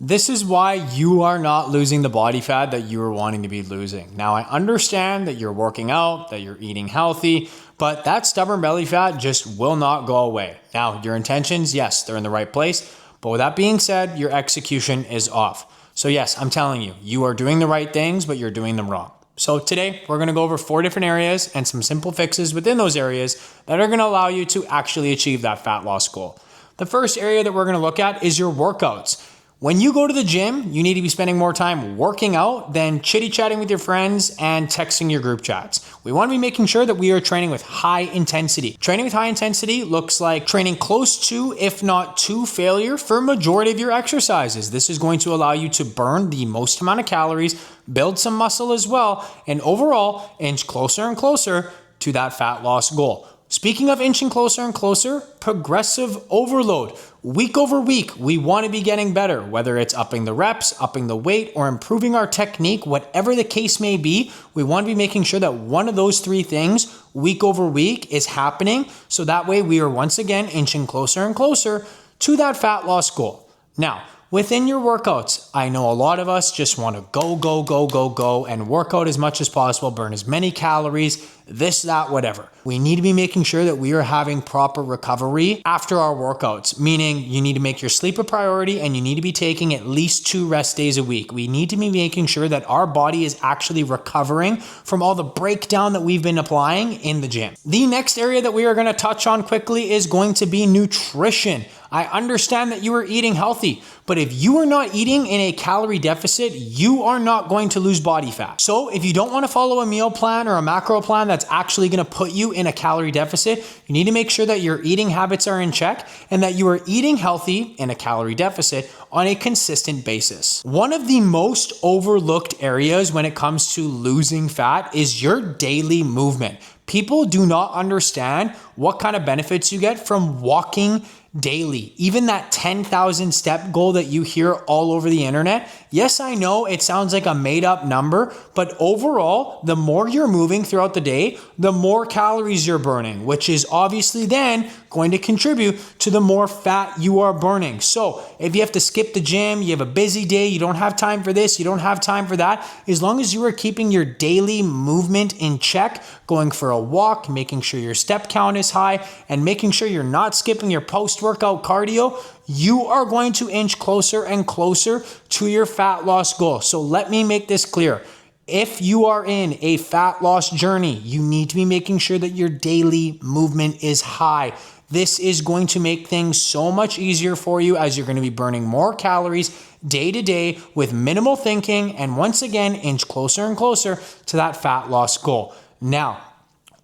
This is why you are not losing the body fat that you are wanting to be losing. Now, I understand that you're working out, that you're eating healthy, but that stubborn belly fat just will not go away. Now, your intentions, yes, they're in the right place, but with that being said, your execution is off. So yes, I'm telling you, you are doing the right things, but you're doing them wrong. So today we're going to go over 4 different areas and some simple fixes within those areas that are going to allow you to actually achieve that fat loss goal. The first area that we're going to look at is your workouts. When you go to the gym, you need to be spending more time working out than chitty-chatting with your friends and texting your group chats. We want to be making sure that we are training with high intensity. Training with high intensity looks like training close to, if not to failure for majority of your exercises. This is going to allow you to burn the most amount of calories, build some muscle as well, and overall inch closer and closer to that fat loss goal. Speaking of inching closer and closer, progressive overload. Week over week, we want to be getting better, whether it's upping the reps, upping the weight, or improving our technique, whatever the case may be, we want to be making sure that one of those 3 things week over week is happening. So that way we are once again inching closer and closer to that fat loss goal. Now, within your workouts, I know a lot of us just want to go and work out as much as possible, burn as many calories, this, that, whatever. We need to be making sure that we are having proper recovery after our workouts, meaning you need to make your sleep a priority and you need to be taking at least 2 rest days a week. We need to be making sure that our body is actually recovering from all the breakdown that we've been applying in the gym. The next area that we are going to touch on quickly is going to be nutrition. I understand that you are eating healthy, but if you are not eating in a calorie deficit, you are not going to lose body fat. So if you don't want to follow a meal plan or a macro plan that's actually going to put you in a calorie deficit, you need to make sure that your eating habits are in check and that you are eating healthy in a calorie deficit on a consistent basis. One of the most overlooked areas when it comes to losing fat is your daily movement. People do not understand what kind of benefits you get from walking daily. Even that 10,000 step goal that you hear all over the internet. Yes, I know it sounds like a made up number, but overall, the more you're moving throughout the day, the more calories you're burning, which is obviously then going to contribute to the more fat you are burning. So if you have to skip the gym, you have a busy day, you don't have time for this, you don't have time for that, as long as you are keeping your daily movement in check, going for a walk, making sure your step count is high, and making sure you're not skipping your post-workout cardio, you are going to inch closer and closer to your fat loss goal. So let me make this clear. If you are in a fat loss journey, you need to be making sure that your daily movement is high. This is going to make things so much easier for you as you're going to be burning more calories day to day with minimal thinking, and once again, inch closer and closer to that fat loss goal. Now,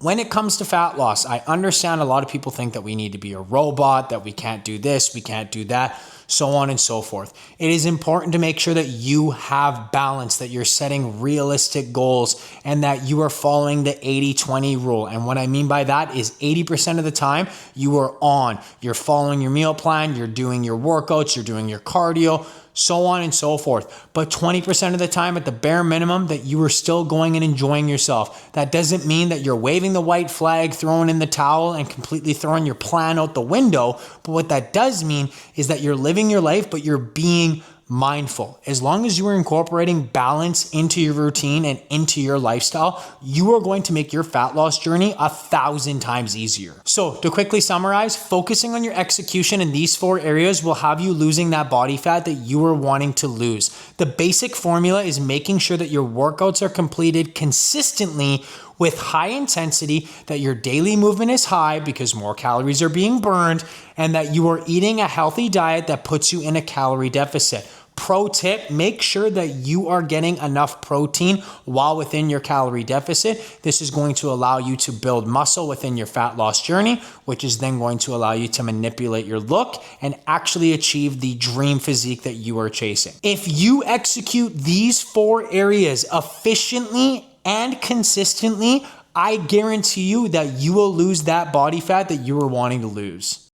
when it comes to fat loss, I understand a lot of people think that we need to be a robot, that we can't do this, we can't do that, so on and so forth. It is important to make sure that you have balance, that you're setting realistic goals, and that you are following the 80-20 rule. And what I mean by that is 80% of the time you are on. You're following your meal plan, you're doing your workouts, you're doing your cardio, so on and so forth. But 20% of the time, at the bare minimum, that you are still going and enjoying yourself. That doesn't mean that you're waving the white flag, throwing in the towel, and completely throwing your plan out the window. But what that does mean is that you're living your life, but you're being mindful. As long as you are incorporating balance into your routine and into your lifestyle, you are going to make your fat loss journey 1,000 times easier. So to quickly summarize, focusing on your execution in these 4 areas will have you losing that body fat that you are wanting to lose. The basic formula is making sure that your workouts are completed consistently with high intensity, that your daily movement is high because more calories are being burned, and that you are eating a healthy diet that puts you in a calorie deficit. Pro tip, make sure that you are getting enough protein while within your calorie deficit. This is going to allow you to build muscle within your fat loss journey, which is then going to allow you to manipulate your look and actually achieve the dream physique that you are chasing. If you execute these 4 areas efficiently and consistently, I guarantee you that you will lose that body fat that you were wanting to lose.